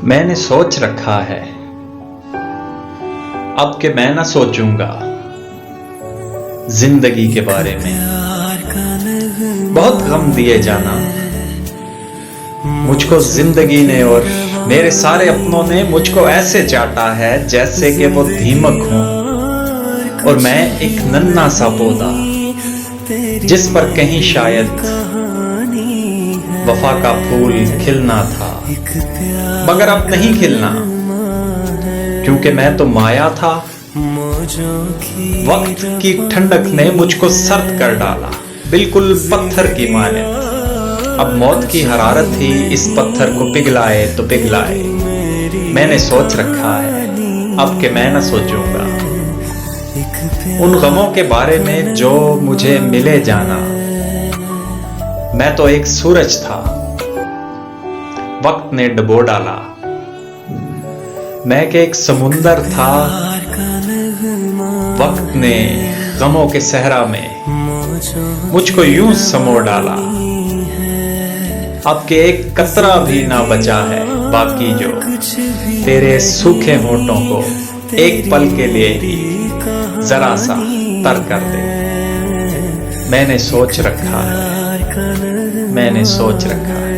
मैंने सोच रखा है अब कि मैं ना सोचूंगा जिंदगी के बारे में। बहुत गम दिए जाना मुझको जिंदगी ने, और मेरे सारे अपनों ने मुझको ऐसे चाटा है जैसे कि वो दीमक हो और मैं एक नन्हा सा पौधा जिस पर कहीं शायद वफा का फूल खिलना था, मगर अब नहीं खिलना क्योंकि मैं तो माया था। वक्त की ठंडक ने मुझको सर्द कर डाला, बिल्कुल पत्थर की माने। अब मौत की हरारत ही इस पत्थर को पिघलाए तो पिघलाए। मैंने सोच रखा है अब कि मैं न सोचूंगा उन गमों के बारे में जो मुझे मिले जाना। मैं तो एक सूरज था, वक्त ने डुबो डाला। मैं के एक समुंदर था, वक्त ने गमों के सहरा में मुझको यूं समो डाला। अब के एक कतरा भी ना बचा है बाकी जो तेरे सूखे होठों को एक पल के लिए ही जरा सा तर कर दे। मैंने सोच रखा है, मैंने सोच रखा है।